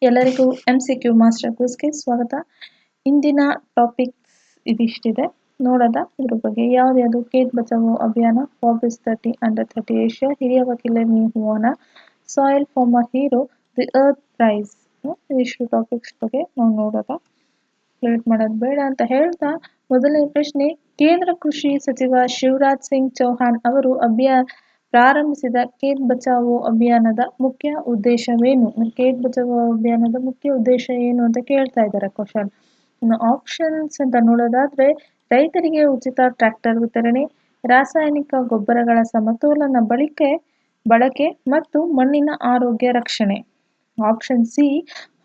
ಎಲ್ಲರಿಗೂ MCQ master ಕ್ವಿಜ್ಗೆ ಸ್ವಾಗತ. ಇಂದಿನ ಟಾಪಿಕ್ಸ್ ಇದಿಷ್ಟಿದೆ ನೋಡೋದ ಇದ್ರ ಬಗ್ಗೆ. ಯಾವ್ದು ಕೇಟ್ ಬಚಾವೋ ಅಭಿಯಾನ, ಫೋರ್ಬ್ಸ್ 30 ಅಂಡರ್ 30 ಏಷ್ಯಾ, ಹಿರಿಯ ವಕೀಲ ನಿಹುವನ, soil farmer hero, the earth prize. ಇದಿಷ್ಟು ಟಾಪಿಕ್ಸ್ ಬಗ್ಗೆ ನಾವು ನೋಡೋದ. ಲೇಟ್ ಮಾಡೋದು ಬೇಡ ಅಂತ ಹೇಳ್ತಾ ಮೊದಲನೇ ಪ್ರಶ್ನೆ, ಕೇಂದ್ರ ಕೃಷಿ ಸಚಿವ ಶಿವರಾಜ್ ಸಿಂಗ್ ಚೌಹಾಣ್ ಅವರು ಪ್ರಾರಂಭಿಸಿದ ಕೇಟ್ ಬಚಾವೋ ಅಭಿಯಾನದ ಮುಖ್ಯ ಉದ್ದೇಶವೇನು? ಕೇಟ್ ಬಚಾವೋ ಅಭಿಯಾನದ ಮುಖ್ಯ ಉದ್ದೇಶ ಏನು ಅಂತ ಕೇಳ್ತಾ ಇದ್ದಾರೆ ಕ್ವಶನ್. ಇನ್ನು ಆಪ್ಷನ್ಸ್ ಅಂತ ನೋಡೋದಾದ್ರೆ, ರೈತರಿಗೆ ಉಚಿತ ಟ್ರ್ಯಾಕ್ಟರ್ ವಿತರಣೆ, ರಾಸಾಯನಿಕ ಗೊಬ್ಬರಗಳ ಸಮತೋಲನ ಬಳಕೆ ಮತ್ತು ಮಣ್ಣಿನ ಆರೋಗ್ಯ ರಕ್ಷಣೆ. ಆಪ್ಷನ್ ಸಿ,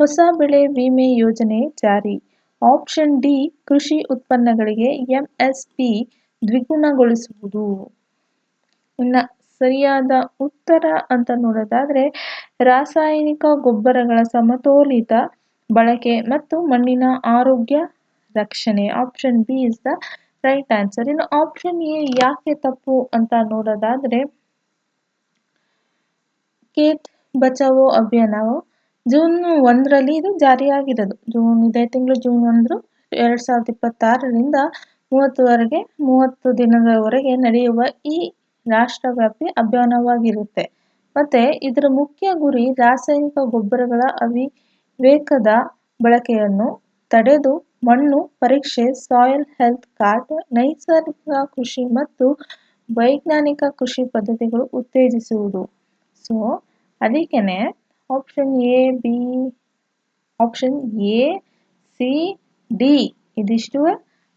ಹೊಸ ಬೆಳೆ ವಿಮೆ ಯೋಜನೆ ಜಾರಿ. ಆಪ್ಷನ್ ಡಿ, ಕೃಷಿ ಉತ್ಪನ್ನಗಳಿಗೆ ಎಂಎಸ್ಪಿ ದ್ವಿಗುಣಗೊಳಿಸುವುದು. ಇನ್ನು ಸರಿಯಾದ ಉತ್ತರ ಅಂತ ನೋಡೋದಾದ್ರೆ, ರಾಸಾಯನಿಕ ಗೊಬ್ಬರಗಳ ಸಮತೋಲಿತ ಬಳಕೆ ಮತ್ತು ಮಣ್ಣಿನ ಆರೋಗ್ಯ ರಕ್ಷಣೆ. Option B is the right answer. ಇನ್ನು ಆಪ್ಷನ್ ಎ ಯಾಕೆ ತಪ್ಪು ಅಂತ ನೋಡೋದಾದ್ರೆ, ಕೇಟ್ ಬಚಾವೋ ಅಭಿಯಾನವು ಜೂನ್ 1ರಲ್ಲಿ ಇದು ಜಾರಿಯಾಗಿರೋದು. ಇದೇ ತಿಂಗಳು ಜೂನ್ 1, 2026ರಿಂದ 30 ದಿನದವರೆಗೆ ನಡೆಯುವ ಈ ರಾಷ್ಟ್ರವ್ಯಾಪಿ ಅಭಿಯಾನವಾಗಿರುತ್ತೆ. ಮತ್ತೆ ಇದರ ಮುಖ್ಯ ಗುರಿ ರಾಸಾಯನಿಕ ಗೊಬ್ಬರಗಳ ಅವಿವೇಕದ ಬಳಕೆಯನ್ನು ತಡೆದು ಮಣ್ಣು ಪರೀಕ್ಷೆ, ಸಾಯಿಲ್ ಹೆಲ್ತ್ ಕಾರ್ಡ್, ನೈಸರ್ಗಿಕ ಕೃಷಿ ಮತ್ತು ವೈಜ್ಞಾನಿಕ ಕೃಷಿ ಪದ್ಧತಿಗಳು ಉತ್ತೇಜಿಸುವುದು. ಸೊ ಅದಕ್ಕೇನೆ ಆಪ್ಷನ್ ಎ, ಸಿ, ಡಿ ಇದಿಷ್ಟು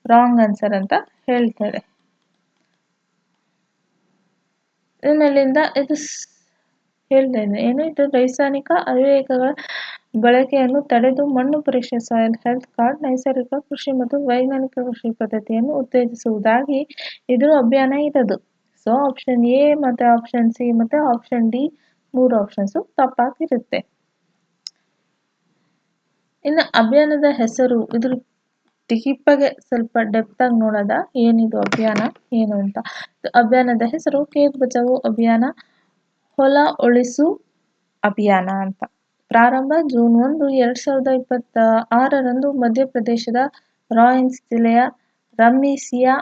ರಾಂಗ್ ಆನ್ಸರ್ ಅಂತ ಹೇಳ್ತಾರೆ. ಮೇಲಿಂದ ಇದು ಹೇಳ್ತೇನೆ ಏನು, ಇದು ರಾಸಾಯನಿಕ ಅವಿವೇಕಗಳ ಬಳಕೆಯನ್ನು ತಡೆದು ಮಣ್ಣು ಪರೀಕ್ಷೆ, ಸಾಯಿಲ್ ಹೆಲ್ತ್ ಕಾರ್ಡ್, ನೈಸರ್ಗಿಕ ಕೃಷಿ ಮತ್ತು ವೈಜ್ಞಾನಿಕ ಕೃಷಿ ಪದ್ಧತಿಯನ್ನು ಉತ್ತೇಜಿಸುವುದಾಗಿ ಇದ್ರ ಅಭಿಯಾನ ಇರೋದು. ಸೊ ಆಪ್ಷನ್ ಎ ಮತ್ತೆ ಆಪ್ಷನ್ ಸಿ ಮತ್ತೆ ಆಪ್ಷನ್ ಡಿ 3 ಆಪ್ಷನ್ಸ್ ತಪ್ಪಾಗಿರುತ್ತೆ. ಇನ್ನು ಅಭಿಯಾನದ ಹೆಸರು, ಇದ್ರ ಡೀಪಾಗೆ ಸ್ವಲ್ಪ ಡೆಪ್ತ್ ಆಗಿ ನೋಡೋದ ಏನಿದು ಅಭಿಯಾನ ಏನು ಅಂತ. ಅಭಿಯಾನದ ಹೆಸರು ಕೇಟ್ ಬಚಾವೋ ಅಭಿಯಾನ, ಹೊಲ ಉಳಿಸು ಅಭಿಯಾನ ಅಂತ. ಪ್ರಾರಂಭ ಜೂನ್ 1, 2026ರಂದು ಮಧ್ಯಪ್ರದೇಶದ ರಾಯ್ಸೇನ್ ಜಿಲ್ಲೆಯ ರಮ್ಸಿಯಾ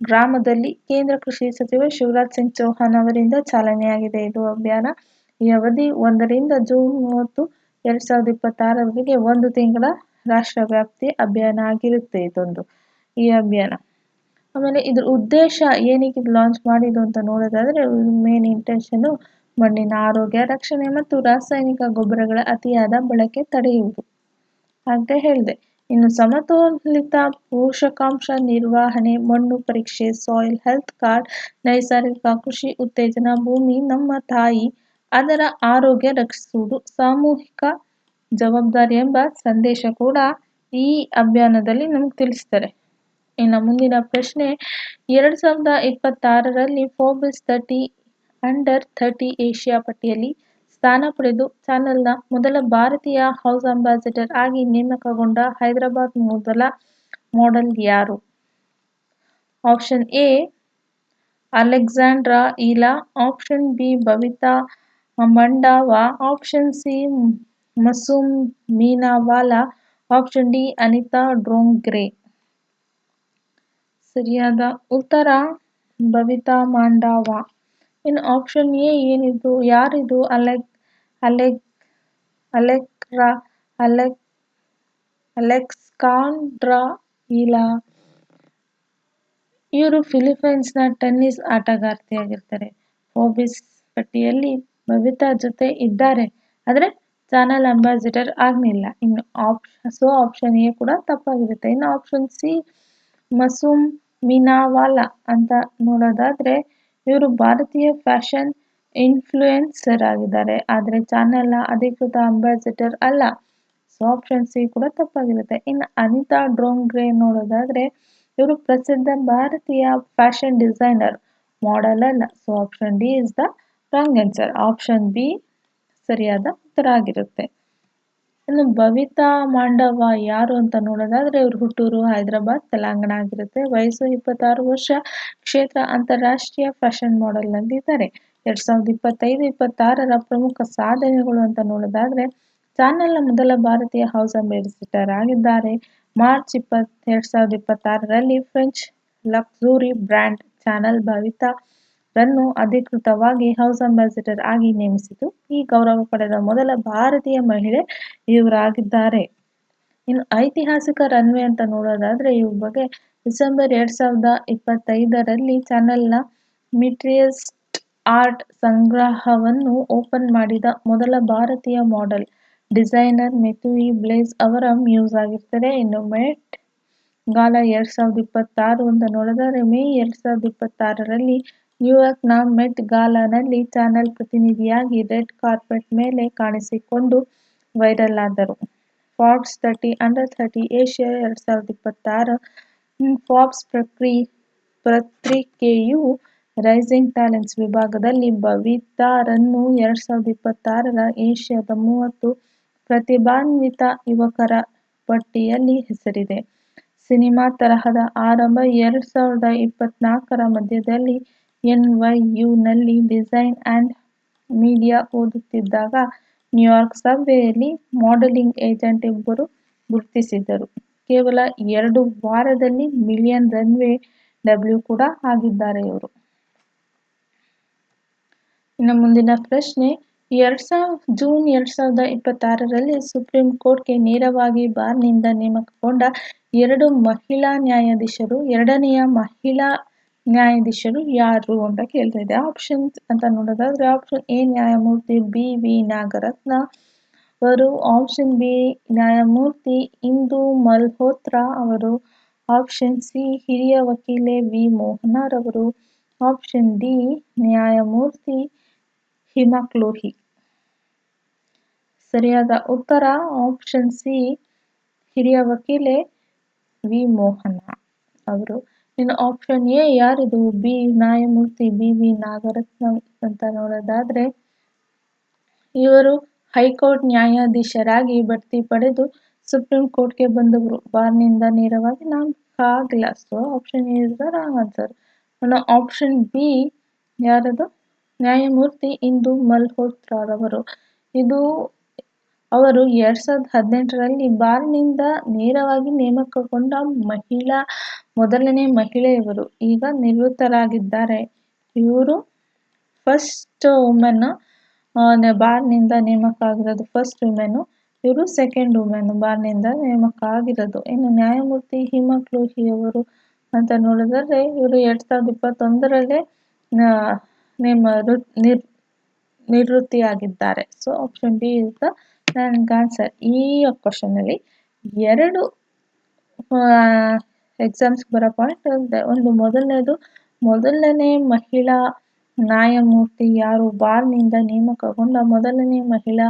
ಗ್ರಾಮದಲ್ಲಿ ಕೇಂದ್ರ ಕೃಷಿ ಸಚಿವ ಶಿವರಾಜ್ ಸಿಂಗ್ ಚೌಹಾಣ್ ಅವರಿಂದ ಚಾಲನೆಯಾಗಿದೆ. ಇದು ಅಭಿಯಾನ ಈ ಅವಧಿ 1ರಿಂದ ಜೂನ್ 30, 2026ರವರೆಗೆ 1 ತಿಂಗಳ ರಾಷ್ಟ್ರವ್ಯಾಪ್ತಿ ಅಭಿಯಾನ ಆಗಿರುತ್ತೆ ಈ ಅಭಿಯಾನ. ಆಮೇಲೆ ಇದ್ರ ಉದ್ದೇಶ ಏನಕ್ಕೆ ಲಾಂಚ್ ಮಾಡಿದ್ದು ಅಂತ ನೋಡೋದಾದ್ರೆ, ಮೇನ್ ಇಂಟೆನ್ಷನ್ ಮಣ್ಣಿನ ಆರೋಗ್ಯ ರಕ್ಷಣೆ ಮತ್ತು ರಾಸಾಯನಿಕ ಗೊಬ್ಬರಗಳ ಅತಿಯಾದ ಬಳಕೆ ತಡೆಯುವುದು ಅಂತ ಹೇಳಿದೆ. ಇನ್ನು ಸಮತೋಲಿತ ಪೋಷಕಾಂಶ ನಿರ್ವಹಣೆ, ಮಣ್ಣು ಪರೀಕ್ಷೆ, ಸಾಯಿಲ್ ಹೆಲ್ತ್ ಕಾರ್ಡ್, ನೈಸರ್ಗಿಕ ಕೃಷಿ ಉತ್ತೇಜನ, ಭೂಮಿ ನಮ್ಮ ತಾಯಿ, ಅದರ ಆರೋಗ್ಯ ರಕ್ಷಿಸುವುದು ಸಾಮೂಹಿಕ ಜವಾಬ್ದಾರಿ ಎಂಬ ಸಂದೇಶ ಕೂಡ ಈ ಅಭಿಯಾನದಲ್ಲಿ ನಮ್ಗೆ ತಿಳಿಸ್ತಾರೆ. ಇನ್ನು ಮುಂದಿನ ಪ್ರಶ್ನೆ, 2026ರಲ್ಲಿ ಫೋರ್ಬ್ಸ್ 30 ಅಂಡರ್ 30 ಏಷ್ಯಾ ಪಟ್ಟಿಯಲ್ಲಿ ಸ್ಥಾನ ಪಡೆದು ಚಾನೆಲ್ನ ಮೊದಲ ಭಾರತೀಯ ಹೌಸ್ ಅಂಬಾಸಿಡರ್ ಆಗಿ ನೇಮಕಗೊಂಡ ಹೈದರಾಬಾದ್ ಮೊದಲ ಮಾಡೆಲ್ ಯಾರು? ಆಪ್ಷನ್ ಎ ಅಲೆಕ್ಸಾಂಡ್ರಾ ಈಲಾ, option B Babita Mandava, option C Masoom Minawala, option D Anita Dongre. ಸರಿಯಾದ ಉತ್ತರ ಬಬಿತಾ ಮಂಡಾವಾ. ಇನ್ನು ಆಪ್ಷನ್ ಎ ಏನಿದು, ಯಾರಿದು ಅಲೆಕ್ಸಾಂಡ್ರಾ ಈಲಾ? ಇವರು ಫಿಲಿಪೈನ್ಸ್ನ ಟೆನ್ನಿಸ್ ಆಟಗಾರ್ತಿಯಾಗಿರ್ತಾರೆ. ಫೋರ್ಬ್ಸ್ ಪಟ್ಟಿಯಲ್ಲಿ ಬಬಿತಾ ಜೊತೆ ಇದ್ದಾರೆ, ಆದರೆ ಚಾನೆಲ್ ಅಂಬಾಸಿಡರ್ ಆಗ್ಲಿಲ್ಲ. ಇನ್ನು ಆಪ್ಷನ್ ಎ ಕೂಡ ತಪ್ಪಾಗಿರುತ್ತೆ. ಇನ್ನು ಆಪ್ಷನ್ ಸಿ ಮಸೂಮ್ ಮೀನಾವಾಲಾ ಅಂತ ನೋಡೋದಾದ್ರೆ, ಇವರು ಭಾರತೀಯ ಫ್ಯಾಷನ್ ಇನ್ಫ್ಲೂಯೆನ್ಸರ್ ಆಗಿದ್ದಾರೆ, ಆದರೆ ಚಾನೆಲ್ನ ಅಧಿಕೃತ ಅಂಬಾಸಿಡರ್ ಅಲ್ಲ. ಸೊ ಆಪ್ಷನ್ ಸಿ ಕೂಡ ತಪ್ಪಾಗಿರುತ್ತೆ. ಇನ್ನು ಅನಿತಾ ಡ್ರೋಂಗ್ರೆ ನೋಡೋದಾದ್ರೆ, ಇವರು ಪ್ರಸಿದ್ಧ ಭಾರತೀಯ ಫ್ಯಾಷನ್ ಡಿಸೈನರ್, ಮಾಡೆಲ್ ಅಲ್ಲ. So option D is the wrong answer. Option B ಸರಿಯಾದ ಉತ್ತರ ಆಗಿರುತ್ತೆ. ಇನ್ನು ಬಬಿತಾ ಮಂಡಾವಾ ಯಾರು ಅಂತ ನೋಡೋದಾದ್ರೆ, ಇವರು ಹುಟ್ಟೂರು ಹೈದರಾಬಾದ್, ತೆಲಂಗಾಣ ಆಗಿರುತ್ತೆ. ವಯಸ್ಸು 26 ವರ್ಷ. ಕ್ಷೇತ್ರ ಅಂತಾರಾಷ್ಟ್ರೀಯ ಫ್ಯಾಷನ್ ಮಾಡೆಲ್ ನಲ್ಲಿ ಇದ್ದಾರೆ. 2025-26ರ ಪ್ರಮುಖ ಸಾಧನೆಗಳು ಅಂತ ನೋಡೋದಾದ್ರೆ, ಚಾನೆಲ್ನ ಮೊದಲ ಭಾರತೀಯ ಹೌಸ್ ಅಂಬಾಸಿಡರ್ ಆಗಿದ್ದಾರೆ. ಮಾರ್ಚ್ 2026ರಲ್ಲಿ French luxury brand Chanel Bhavitha ರನ್ನು ಅಧಿಕೃತವಾಗಿ ಹೌಸ್ ಅಂಬಾಸಿಡರ್ ಆಗಿ ನೇಮಿಸಿತು. ಈ ಗೌರವ ಪಡೆದ ಮೊದಲ ಭಾರತೀಯ ಮಹಿಳೆ ಇವರಾಗಿದ್ದಾರೆ. ಇನ್ನು ಐತಿಹಾಸಿಕ ರನ್ವೇ ಅಂತ ನೋಡೋದಾದ್ರೆ ಇವ್ರ ಬಗ್ಗೆ ಡಿಸೆಂಬರ್ 2025ರಲ್ಲಿ ಚಾನೆಲ್ನ ಮಿಟ್ರಿಯಸ್ಟ್ ಆರ್ಟ್ ಸಂಗ್ರಹವನ್ನು ಓಪನ್ ಮಾಡಿದ ಮೊದಲ ಭಾರತೀಯ ಮಾಡೆಲ್ ಡಿಸೈನರ್ ಮೆಥ್ಯೂಯಿ ಬ್ಲೇಜ್ ಅವರ ಮ್ಯೂಸ್ ಆಗಿರ್ತಾರೆ. ಇನ್ನು ಮೆಟ್ ಗಾಲಾ 2026 ಅಂತ ನೋಡಿದರೆ ಮೇ 2026ರಲ್ಲಿ ನ್ಯೂಯಾರ್ಕ್ನ ಮೆಟ್ ಗಾಲಾನಲ್ಲಿ ಚಾನೆಲ್ ಪ್ರತಿನಿಧಿಯಾಗಿ ರೆಡ್ ಕಾರ್ಪೆಟ್ ಮೇಲೆ ಕಾಣಿಸಿಕೊಂಡು ವೈರಲ್ ಆದರು. ಫಾರ್ಬ್ಸ್ 30 ಅಂಡರ್ 30 ಏಷ್ಯಾ 2026 ಫಾರ್ಬ್ಸ್ ಪತ್ರಿಕೆಯು ರೈಸಿಂಗ್ ಟ್ಯಾಲೆಂಟ್ಸ್ ವಿಭಾಗದಲ್ಲಿ ಭವಿತಾರನ್ನು 2026ರ ಏಷ್ಯಾದ 30 ಪ್ರತಿಭಾನ್ವಿತ ಯುವಕರ ಪಟ್ಟಿಯಲ್ಲಿ ಹೆಸರಿದೆ. ಸಿನಿಮಾ ತರಹದ ಆರಂಭ 2024ರ ಮಧ್ಯದಲ್ಲಿ NYUನಲ್ಲಿ ಡಿಸೈನ್ ಆ್ಯಂಡ್ ಮೀಡಿಯಾ ಓದುತ್ತಿದ್ದಾಗ ನ್ಯೂಯಾರ್ಕ್ ಸಬ್ವೇಯಲ್ಲಿ ಮಾಡೆಲಿಂಗ್ ಏಜೆಂಟ್ ಇಬ್ಬರು ಗುರುತಿಸಿದರು. ಕೇವಲ 2 ವಾರದಲ್ಲಿ ಮಿಲಿಯನ್ ರನ್ವೇ ಡೆಬ್ಯೂ ಕೂಡ ಆಗಿದ್ದಾರೆ ಇವರು. ಇನ್ನು ಮುಂದಿನ ಪ್ರಶ್ನೆ, ಜೂನ್ 2026ರಲ್ಲಿ ಸುಪ್ರೀಂ ಕೋರ್ಟ್ಗೆ ನೇರವಾಗಿ ಬಾರ್ನಿಂದ ನೇಮಕಗೊಂಡ 2 ಮಹಿಳಾ ನ್ಯಾಯಾಧೀಶರು. ಎರಡನೆಯ ಮಹಿಳಾ ನ್ಯಾಯಾಧೀಶರು ಯಾರು ಅಂತ ಕೇಳ್ತಾ ಇದೆ. ಆಪ್ಷನ್ಸ್ ಅಂತ ನೋಡೋದಾದ್ರೆ ಆಪ್ಷನ್ ಎ ನ್ಯಾಯಮೂರ್ತಿ BV ನಾಗರತ್ನ ಅವರು, ಆಪ್ಷನ್ ಬಿ ನ್ಯಾಯಮೂರ್ತಿ ಇಂದು ಮಲ್ಹೋತ್ರಾ ಅವರು, ಆಪ್ಷನ್ ಸಿ ಹಿರಿಯ ವಕೀಲೆ ವಿ ಮೋಹನರವರು, ಆಪ್ಷನ್ ಡಿ ನ್ಯಾಯಮೂರ್ತಿ ಹಿಮಕ್ಲೋಹಿ. ಸರಿಯಾದ ಉತ್ತರ ಆಪ್ಷನ್ ಸಿ ಹಿರಿಯ ವಕೀಲೆ ವಿ ಮೋಹನ ಅವರು. ಇನ್ನು ಆಪ್ಷನ್ ಎ ಯಾರಿದು ಬಿ ನ್ಯಾಯಮೂರ್ತಿ BV ನಾಗರತ್ನ ಅಂತ ನೋಡೋದಾದ್ರೆ ಇವರು ಹೈಕೋರ್ಟ್ ನ್ಯಾಯಾಧೀಶರಾಗಿ ಬಡ್ತಿ ಪಡೆದು ಸುಪ್ರೀಂ ಕೋರ್ಟ್ಗೆ ಬಂದವರು. ಬಾರ್ನಿಂದ ನೇರವಾಗಿ ನೇಮಕ ಆಗಿಲ್ಲ. So option A is the wrong answer. Option B ಯಾರದು ನ್ಯಾಯಮೂರ್ತಿ ಇಂದು ಮಲ್ಹೋತ್ರಾರವರು. ಅವರು 2018ರಲ್ಲಿ ಬಾರ್ನಿಂದ ನೇರವಾಗಿ ನೇಮಕಗೊಂಡ ಮೊದಲನೇ ಮಹಿಳೆ ಇವರು. ಈಗ ನಿವೃತ್ತರಾಗಿದ್ದಾರೆ. ಇವರು ಫಸ್ಟ್ ವುಮೆನ್ ಬಾರ್ನಿಂದ ನೇಮಕ ಆಗಿರೋದು. ಫಸ್ಟ್ ವುಮೆನ್ ಇವರು, ಸೆಕೆಂಡ್ ವುಮೆನ್ ಬಾರ್ನಿಂದ ನೇಮಕ ಆಗಿರೋದು. ಇನ್ನು ನ್ಯಾಯಮೂರ್ತಿ ಹಿಮಕ್ಲೋಹಿ ಅವರು ಅಂತ ನೋಡಿದ್ರೆ ಇವರು 2021ರಲ್ಲೇ ನಿವೃತ್ತಿಯಾಗಿದ್ದಾರೆ. So option B is the wrong answer. ಈ ಕ್ವಶನ್ ಅಲ್ಲಿ 2 ಎಕ್ಸಾಮ್ಸ್ ಬರೋ ಪಾಯಿಂಟ್. ಒಂದು ಮೊದಲನೇ ಮಹಿಳಾ ನ್ಯಾಯಮೂರ್ತಿ ಯಾರು, ಬಾರ್ನಿಂದ ನೇಮಕಗೊಂಡ ಮೊದಲನೇ ಮಹಿಳಾ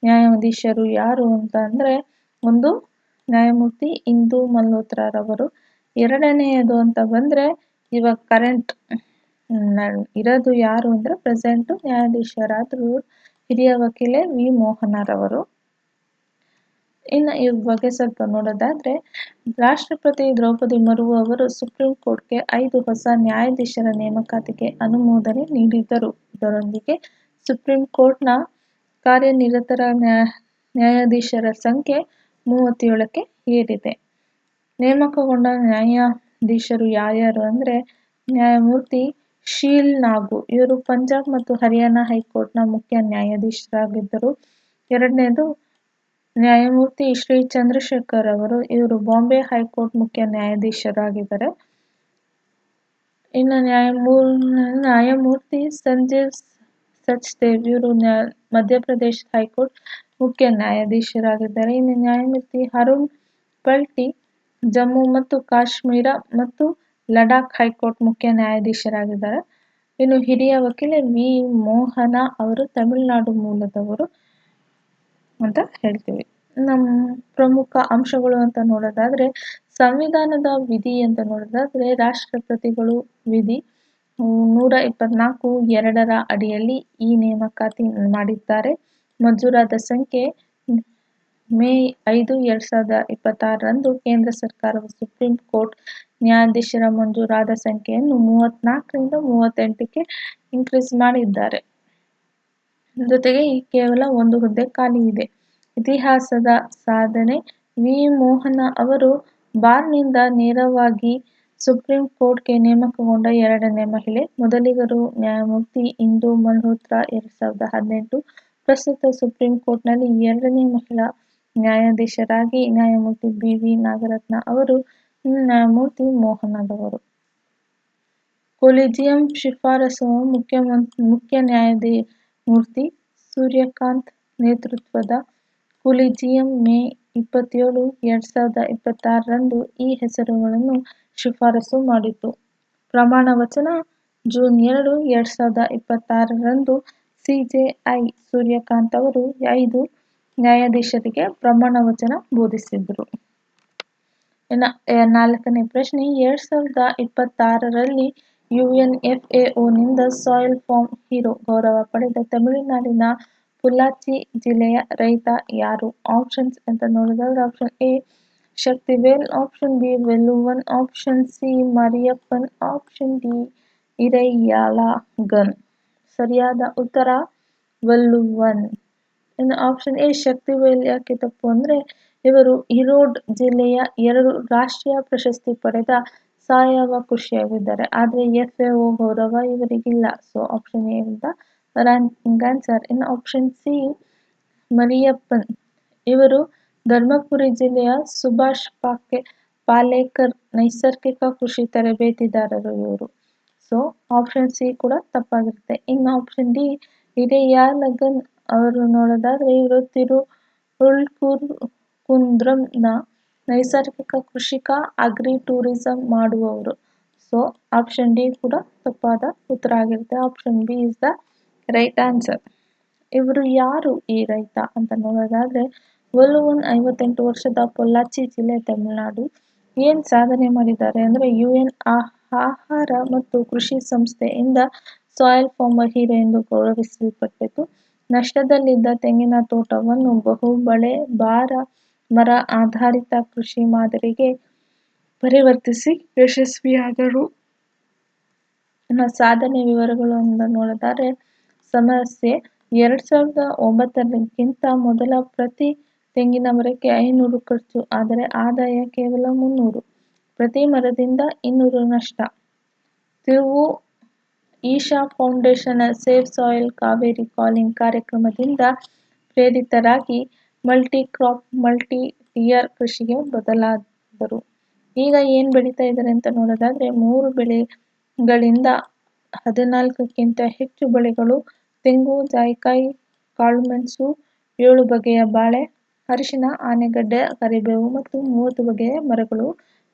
ನ್ಯಾಯಾಧೀಶರು ಯಾರು ಅಂತ ಅಂದ್ರೆ ಒಂದು ನ್ಯಾಯಮೂರ್ತಿ ಇಂದು ಮಲ್ಹೋತ್ರಾರವರು. ಎರಡನೆಯದು ಅಂತ ಬಂದ್ರೆ ಇವಾಗ ಕರೆಂಟ್ ಇರೋದು ಯಾರು ಅಂದ್ರೆ ಪ್ರೆಸೆಂಟ್ ನ್ಯಾಯಾಧೀಶರಾದ್ರು ಹಿರಿಯ ವಕೀಲೆ ವಿ ಮೋಹನರವರು. ಇನ್ನು ಇವ್ರ ಬಗ್ಗೆ ಸ್ವಲ್ಪ ನೋಡೋದಾದ್ರೆ ರಾಷ್ಟ್ರಪತಿ ದ್ರೌಪದಿ ಮುರ್ಮು ಅವರು ಸುಪ್ರೀಂ ಕೋರ್ಟ್ಗೆ 5 ಹೊಸ ನ್ಯಾಯಾಧೀಶರ ನೇಮಕಾತಿಗೆ ಅನುಮೋದನೆ ನೀಡಿದ್ದರು. ಇದರೊಂದಿಗೆ ಸುಪ್ರೀಂ ಕೋರ್ಟ್ನ ಕಾರ್ಯನಿರತ ನ್ಯಾಯಾಧೀಶರ ಸಂಖ್ಯೆ 37ಕ್ಕೆ ಏರಿದೆ. ನೇಮಕಗೊಂಡ ನ್ಯಾಯಾಧೀಶರು ಯಾರ್ಯಾರು ಅಂದ್ರೆ ನ್ಯಾಯಮೂರ್ತಿ ಶೀಲ್ ನಾಗು ಇವರು ಪಂಜಾಬ್ ಮತ್ತು ಹರಿಯಾಣ ಹೈಕೋರ್ಟ್ನ ಮುಖ್ಯ ನ್ಯಾಯಾಧೀಶರಾಗಿದ್ದರು. ಎರಡನೇದು ನ್ಯಾಯಮೂರ್ತಿ ಶ್ರೀ ಚಂದ್ರಶೇಖರ್ ಅವರು, ಇವರು ಬಾಂಬೆ ಹೈಕೋರ್ಟ್ ಮುಖ್ಯ ನ್ಯಾಯಾಧೀಶರಾಗಿದ್ದಾರೆ. ಇನ್ನು ನ್ಯಾಯಮೂರ್ತಿ ಸಂಜೀವ್ ಸಚ್ದೇವ್ ಇವರು ಮಧ್ಯಪ್ರದೇಶ ಹೈಕೋರ್ಟ್ ಮುಖ್ಯ ನ್ಯಾಯಾಧೀಶರಾಗಿದ್ದಾರೆ. ಇನ್ನು ನ್ಯಾಯಮೂರ್ತಿ ಅರುಣ್ ಪಲ್ಟಿ ಜಮ್ಮು ಮತ್ತು ಕಾಶ್ಮೀರ ಮತ್ತು ಲಡಾಖ್ ಹೈಕೋರ್ಟ್ ಮುಖ್ಯ ನ್ಯಾಯಾಧೀಶರಾಗಿದ್ದಾರೆ. ಇನ್ನು ಹಿರಿಯ ವಕೀಲೆ ವಿ ಮೋಹನ ಅವರು ತಮಿಳುನಾಡು ಮೂಲದವರು ಅಂತ ಹೇಳ್ತೀವಿ. ನಮ್ಮ ಪ್ರಮುಖ ಅಂಶಗಳು ಅಂತ ನೋಡೋದಾದ್ರೆ ಸಂವಿಧಾನದ ವಿಧಿ ಅಂತ ನೋಡೋದಾದ್ರೆ ರಾಷ್ಟ್ರಪತಿಗಳು ವಿಧಿ 124(2)ರ ಅಡಿಯಲ್ಲಿ ಈ ನೇಮಕಾತಿ ಮಾಡಿದ್ದಾರೆ. ಮಂಜೂರಾದ ಸಂಖ್ಯೆ ಮೇ 5, 2026ರಂದು ಕೇಂದ್ರ ಸರ್ಕಾರವು ಸುಪ್ರೀಂ ಕೋರ್ಟ್ ನ್ಯಾಯಾಧೀಶರ ಮಂಜೂರಾದ ಸಂಖ್ಯೆಯನ್ನು 34ರಿಂದ 38ಕ್ಕೆ ಇನ್ಕ್ರೀಸ್ ಮಾಡಿದ್ದಾರೆ. ಜೊತೆಗೆ ಕೇವಲ 1 ಹುದ್ದೆ ಖಾಲಿ ಇದೆ. ಇತಿಹಾಸದ ಸಾಧನೆ ವಿ. ಮೋಹನ ಅವರು ಬಾರ್ನಿಂದ ನೇರವಾಗಿ ಸುಪ್ರೀಂ ಕೋರ್ಟ್ಗೆ ನೇಮಕಗೊಂಡ ಎರಡನೇ ಮಹಿಳೆ. ಮೊದಲಿಗರು ನ್ಯಾಯಮೂರ್ತಿ ಇಂದು ಮಲ್ಹೋತ್ರಾ 2018. ಪ್ರಸ್ತುತ ಸುಪ್ರೀಂ ಕೋರ್ಟ್ನಲ್ಲಿ ಎರಡನೇ ಮಹಿಳಾ ನ್ಯಾಯಾಧೀಶರಾಗಿ ನ್ಯಾಯಮೂರ್ತಿ ಬಿ. ವಿ. ನಾಗರತ್ನ ಅವರು, ನ್ಯಾಯಮೂರ್ತಿ ಮೋಹನರವರು. ಕೊಲಿಜಿಯಂ ಶಿಫಾರಸು ಮುಖ್ಯ ನ್ಯಾಯಮೂರ್ತಿ ಸೂರ್ಯಕಾಂತ್ ನೇತೃತ್ವದ ಕೊಲಿಜಿಯಂ ಮೇ 27, 2026 ರಂದು ಈ ಹೆಸರುಗಳನ್ನು ಶಿಫಾರಸು ಮಾಡಿತು. ಪ್ರಮಾಣ ವಚನ ಜೂನ್ 2, 2026 ರಂದು ಸಿಜೆಐ ಸೂರ್ಯಕಾಂತ್ ಅವರು 5 ನ್ಯಾಯಾಧೀಶರಿಗೆ ಪ್ರಮಾಣ ವಚನ ಬೋಧಿಸಿದರು. 4ನೇ ಪ್ರಶ್ನೆ, 2026 ರಲ್ಲಿ ಯುಎನ್ಎಫ್ಎಒನಿಂದ ಸಾಯಿಲ್ ಫಾರ್ಮ್ ಹೀರೋ ಗೌರವ ಪಡೆದ ತಮಿಳುನಾಡಿನ ಪೊಲ್ಲಾಚಿ ಜಿಲ್ಲೆಯ ರೈತ ಯಾರು? ಆಪ್ಷನ್ಸ್ ಅಂತ ನೋಡೋದಾದ್ರೆ option A Sakthivel, option B Valluvan, option C Mariyappan, option D Iraiyalagan. ಸರಿಯಾದ ಉತ್ತರ ವೆಲ್ಲುವನ್. ಇನ್ನು ಆಪ್ಷನ್ ಎ ಶಕ್ತಿವೇಲ್ ಯಾಕೆ ತಪ್ಪು ಅಂದ್ರೆ ಇವರು ಈರೋಡ್ ಜಿಲ್ಲೆಯ 2 ರಾಷ್ಟ್ರೀಯ ಪ್ರಶಸ್ತಿ ಪಡೆದ ಸಾವಯವ ಕೃಷಿಯಾಗಿದ್ದಾರೆ. ಆದರೆ ಎಫ್ಎಒ ಗೌರವ ಇವರಿಗಿಲ್ಲ. So option A is the wrong answer. ಇನ್ನು ಆಪ್ಷನ್ ಸಿ ಮರಿಯಪ್ಪನ್, ಇವರು ಧರ್ಮಪುರಿ ಜಿಲ್ಲೆಯ ಸುಭಾಷ್ ಪಾಲೇಕರ್ ನೈಸರ್ಗಿಕ ಕೃಷಿ ತರಬೇತಿದಾರರು ಇವರು. ಸೊ ಆಪ್ಷನ್ ಸಿ ಕೂಡ ತಪ್ಪಾಗಿರುತ್ತೆ. ಇನ್ನು ಆಪ್ಷನ್ ಡಿ ಇರೈಯಾಳಗನ್ ಅವರು ನೋಡೋದಾದ್ರೆ ಇವರು ತಿರುವುಳ್ಕುಂದ್ರಂನ ನೈಸರ್ಗಿಕ ಕೃಷಿಕ, ಅಗ್ರಿ ಟೂರಿಸಂ ಮಾಡುವವರು. ಸೊ ಆಪ್ಷನ್ ಡಿ ಕೂಡ ತಪ್ಪಾದ ಉತ್ತರ ಆಗಿರುತ್ತೆ. Option B is the right answer. ಇವರು ಯಾರು ಈ ರೈತ ಅಂತ ನೋಡೋದಾದ್ರೆ ವೆಲ್ಲುವನ್ 58 ವರ್ಷದ, ಪೊಲ್ಲಾಚಿ ಜಿಲ್ಲೆ, ತಮಿಳುನಾಡು. ಏನ್ ಸಾಧನೆ ಮಾಡಿದ್ದಾರೆ ಅಂದ್ರೆ ಯುಎನ್ ಆಹಾರ ಮತ್ತು ಕೃಷಿ ಸಂಸ್ಥೆಯಿಂದ ಸಾಯಿಲ್ ಫಾರ್ಮರ್ ಹೀರೋ ಎಂದು ಗೌರವಿಸಲ್ಪಟ್ಟಿತು. ನಷ್ಟದಲ್ಲಿದ್ದ ತೆಂಗಿನ ತೋಟವನ್ನು ಬಹುಬೆಳೆ ಮರ ಆಧಾರಿತ ಕೃಷಿ ಮಾದರಿಗೆ ಪರಿವರ್ತಿಸಿ ಯಶಸ್ವಿಯಾದರು. ಸಾಧನೆ ವಿವರಗಳು ಅಂತ ನೋಡಿದರೆ ಸಮಸ್ಯೆ 2009ಕ್ಕಿಂತ ಮೊದಲ ಪ್ರತಿ ತೆಂಗಿನ ಮರಕ್ಕೆ 500 ಖರ್ಚು, ಆದರೆ ಆದಾಯ ಕೇವಲ 300. ಪ್ರತಿ ಮರದಿಂದ 200 ನಷ್ಟ. ತಿರುವು Isha foundation save soil Kaveri calling ಕಾರ್ಯಕ್ರಮದಿಂದ ಪ್ರೇರಿತರಾಗಿ ಮಲ್ಟಿ ಕ್ರಾಪ್ ಮಲ್ಟಿ ಇಯರ್ ಕೃಷಿಗೆ ಬದಲಾದರು. ಈಗ ಏನ್ ಬೆಳೀತಾ ಇದ್ದಾರೆ ಅಂತ ನೋಡೋದಾದ್ರೆ 3 ಬೆಳೆಗಳಿಂದ 14ಕ್ಕಿಂತ ಹೆಚ್ಚು ಬೆಳೆಗಳು, ತೆಂಗು, ಜಾಯಿಕಾಯಿ, ಕಾಳುಮೆಣಸು, 7 ಬಗೆಯ ಬಾಳೆ, ಅರಿಶಿನ, ಆನೆಗಡ್ಡೆ, ಕರಿಬೇವು ಮತ್ತು 30 ಬಗೆಯ ಮರಗಳು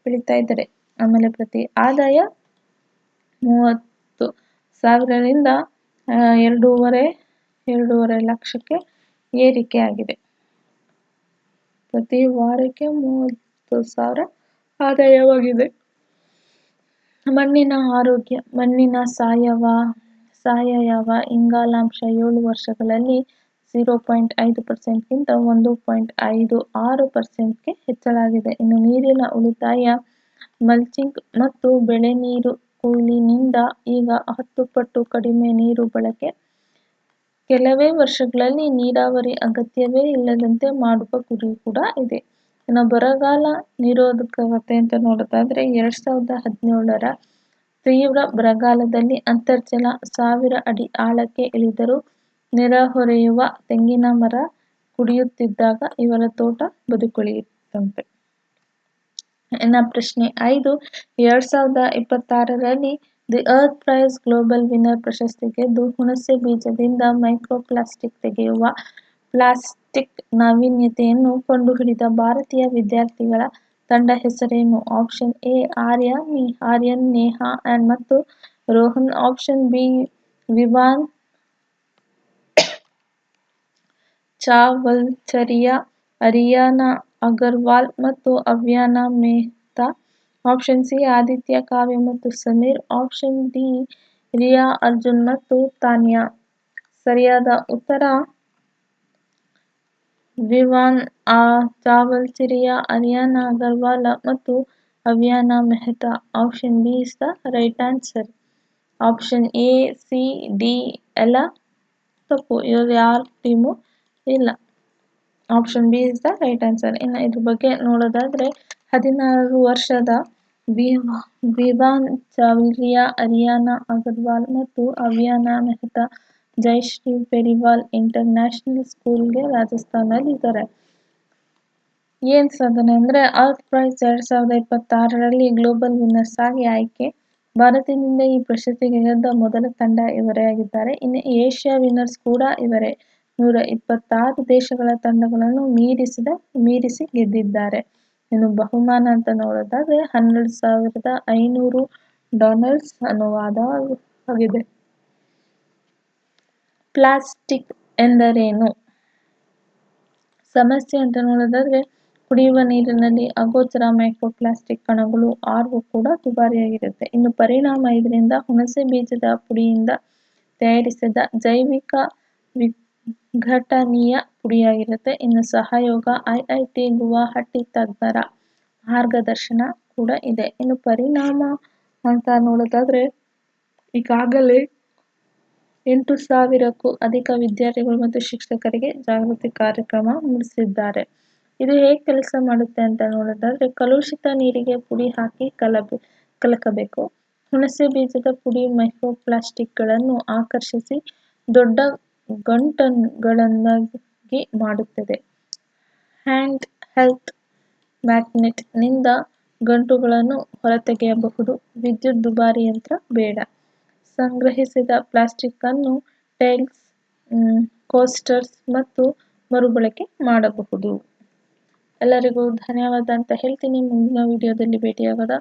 ಬೆಳೀತಾ ಇದ್ದಾರೆ. ಆಮೇಲೆ ಪ್ರತಿ ಆದಾಯ 30,000 ರಿಂದ 2.5 ಲಕ್ಷಕ್ಕೆ ಏರಿಕೆ ಆಗಿದೆ. ಪ್ರತಿ ವಾರಕ್ಕೆ 30,000 ಆದಾಯವಾಗಿದೆ. ಮಣ್ಣಿನ ಆರೋಗ್ಯ. ಮಣ್ಣಿನ ಸಾವಯವ ಇಂಗಾಲಾಂಶ 7 ವರ್ಷಗಳಲ್ಲಿ 0.5%ಗಿಂತ 1.56%ಗೆ ಹೆಚ್ಚಳವಾಗಿದೆ. ಇನ್ನು ನೀರಿನ ಉಳಿತಾಯ. ಮಲ್ಚಿಂಗ್ ಮತ್ತು ಬೆಳೆ ನೀರು ಕೊಯ್ಲಿನಿಂದ ಈಗ 10 ಪಟ್ಟು ಕಡಿಮೆ ನೀರು ಬಳಕೆ. ಕೆಲವೇ ವರ್ಷಗಳಲ್ಲಿ ನೀರಾವರಿ ಅಗತ್ಯವೇ ಇಲ್ಲದಂತೆ ಮಾಡುವ ಗುರಿ ಕೂಡ ಇದೆ. ಇನ್ನು ಬರಗಾಲ ನಿರೋಧಕತೆ ಅಂತ ನೋಡೋದಾದ್ರೆ 2017ರ ತೀವ್ರ ಬರಗಾಲದಲ್ಲಿ ಅಂತರ್ಜಲ 1000 ಅಡಿ ಆಳಕ್ಕೆ ಇಳಿದರೂ ನೆರೆಹೊರೆಯುವ ತೆಂಗಿನ ಮರ ಕುಡಿಯುತ್ತಿದ್ದಾಗ ಇವರ ತೋಟ ಬದುಕುಳಿಯಿತಂತೆ. ಇನ್ನು ಪ್ರಶ್ನೆ 5, 2026ರಲ್ಲಿ the earth prize global winner ಪ್ರಶಸ್ತಿ ಗೆದ್ದು ಹುಣಸೆ ಬೀಜದಿಂದ ಮೈಕ್ರೋ ಪ್ಲಾಸ್ಟಿಕ್ ತೆಗೆಯುವ ಪ್ಲಾಸ್ಟಿಕ್ ನಾವೀನ್ಯತೆಯನ್ನು ಕಂಡುಹಿಡಿದ ಭಾರತೀಯ ವಿದ್ಯಾರ್ಥಿಗಳ ತಂಡ ಹೆಸರೇನು? ಆಪ್ಷನ್ ಎ ಆರ್ಯನ್, ನೇಹಾ ಮತ್ತು ರೋಹನ್, ಆಪ್ಷನ್ ಬಿ ವಿವಾನ್ ಚಾವಲ್ಚರಿಯಾ, ಅರಿಯಾನಾ ಅಗರ್ವಾಲ್ ಮತ್ತು ಅವ್ಯಾನಾ ಮೆಹ್ತಾ, ಆಪ್ಷನ್ ಸಿ ಆದಿತ್ಯ, ಕಾವ್ಯ ಮತ್ತು ಸಮೀರ್, ಆಪ್ಷನ್ ಡಿ ರಿಯಾ, ಅರ್ಜುನ್ ಮತ್ತು ತಾನ್ಯಾ. ಸರಿಯಾದ ಉತ್ತರ ವಿವಾನ್ ಚಾವಲ್ಚರಿಯಾ, ಅರಿಯಾನಾ ಅಗರ್ವಾಲ್ ಮತ್ತು Avyana Mehta. Option B is the right answer. Option A, C, D ಎಲ್ಲ ತಪ್ಪು. ಇವರು ಯಾರ ಟೀಮು ಇಲ್ಲ. Option B is the right answer. ಇನ್ನು ಇದ್ರ ಬಗ್ಗೆ ನೋಡೋದಾದ್ರೆ 16 ವರ್ಷದ ವಿವಾನ್ ಚಾವ್ಲಿಯಾ, ಅರಿಯಾನಾ ಅಗರ್ವಾಲ್ ಮತ್ತು ಅವಿಯಾನಾ ಮೆಹ್ತಾ ಜಯಶ್ರೀ ಪೆರಿವಾಲ್ ಇಂಟರ್ ನ್ಯಾಷನಲ್ ಸ್ಕೂಲ್ಗೆ ರಾಜಸ್ಥಾನದಲ್ಲಿ ಇದ್ದಾರೆ. ಏನ್ ಸಾಧನೆ ಅಂದ್ರೆ ಅರ್ತ್ ಪ್ರೈಸ್ 2026ರಲ್ಲಿ ಗ್ಲೋಬಲ್ ವಿನ್ನರ್ಸ್ ಆಗಿ ಆಯ್ಕೆ. ಭಾರತದಿಂದ ಈ ಪ್ರಶಸ್ತಿಗೆ ಗೆದ್ದ ಮೊದಲ ತಂಡ ಇವರೇ ಆಗಿದ್ದಾರೆ. ಇನ್ನು ಏಷ್ಯಾ ವಿನ್ನರ್ಸ್ ಕೂಡ ಇವರೇ. 126 ದೇಶಗಳ ತಂಡಗಳನ್ನು ಮೀರಿಸಿ ಗೆದ್ದಿದ್ದಾರೆ. ಇನ್ನು ಬಹುಮಾನ ಅಂತ ನೋಡೋದಾದ್ರೆ $12,500 ಅನುವಾದವಾಗಿದೆ. ಪ್ಲಾಸ್ಟಿಕ್ ಎಂದರೇನು? ಸಮಸ್ಯೆ ಅಂತ ನೋಡೋದಾದ್ರೆ ಕುಡಿಯುವ ನೀರಿನಲ್ಲಿ ಅಗೋಚರ ಮೈಕ್ರೋಪ್ಲಾಸ್ಟಿಕ್ ಕಣಗಳು ಆರ್ವು ಕೂಡ ದುಬಾರಿಯಾಗಿರುತ್ತೆ. ಇನ್ನು ಪರಿಣಾಮ ಇದರಿಂದ ಹುಣಸೆ ಬೀಜದ ಪುಡಿಯಿಂದ ತಯಾರಿಸಿದ ಜೈವಿಕ ವಿಘಟನೀಯ ಪುಡಿಯಾಗಿರುತ್ತೆ. ಇನ್ನು ಸಹಯೋಗ ಐಐಟಿ ಗುವಾಹಟಿ ತಜ್ಞರ ಮಾರ್ಗದರ್ಶನ ಕೂಡ ಇದೆ. ಇನ್ನು ಪರಿಣಾಮ ಅಂತ ನೋಡೋದಾದ್ರೆ ಈಗಾಗಲೇ 8,000ಕ್ಕೂ ಅಧಿಕ ವಿದ್ಯಾರ್ಥಿಗಳು ಮತ್ತು ಶಿಕ್ಷಕರಿಗೆ ಜಾಗೃತಿ ಕಾರ್ಯಕ್ರಮ ನಡೆಸಿದ್ದಾರೆ. ಇದು ಹೇಗೆ ಕೆಲಸ ಮಾಡುತ್ತೆ ಅಂತ ನೋಡೋದಾದ್ರೆ ಕಲುಷಿತ ನೀರಿಗೆ ಪುಡಿ ಹಾಕಿ ಕಲಕಬೇಕು. ಹುಣಸೆ ಬೀಜದ ಪುಡಿ ಮೈಕ್ರೋಪ್ಲಾಸ್ಟಿಕ್ಗಳನ್ನು ಆಕರ್ಷಿಸಿ ದೊಡ್ಡ ಗಂಟುಗಳನ್ನಾಗಿ ಮಾಡುತ್ತದೆ. ಹ್ಯಾಂಡ್ ಹೆಲ್ತ್ ಮ್ಯಾಗ್ನೆಟ್ ನಿಂದ ಗಂಟುಗಳನ್ನು ಹೊರತೆಗೆಯಬಹುದು. ವಿದ್ಯುತ್ ದುಬಾರಿ ಯಂತ್ರ ಬೇಡ. ಸಂಗ್ರಹಿಸಿದ ಪ್ಲಾಸ್ಟಿಕ್ ಅನ್ನು ಟೈಲ್ಸ್, ಕೋಸ್ಟರ್ಸ್ ಮತ್ತು ಮರುಬಳಕೆ ಮಾಡಬಹುದು. ಎಲ್ಲರಿಗೂ ಧನ್ಯವಾದ ಅಂತ ಹೇಳ್ತೀನಿ. ಮುಂದಿನ ವಿಡಿಯೋದಲ್ಲಿ ಭೇಟಿಯಾಗೋದ.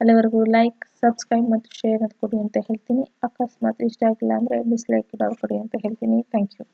ಅಲ್ಲಿವರೆಗೂ ಲೈಕ್, ಸಬ್ಸ್ಕ್ರೈಬ್ ಮತ್ತು ಶೇರ್ ಕೊಡಿ ಅಂತ ಹೇಳ್ತೀನಿ. ಅಕಸ್ಮಾತ್ ಇಷ್ಟ ಆಗಿಲ್ಲ ಅಂದರೆ ಡಿಸ್ಲೈಕ್ ಕೂಡ ಕೊಡಿ ಅಂತ ಹೇಳ್ತೀನಿ. Thank you.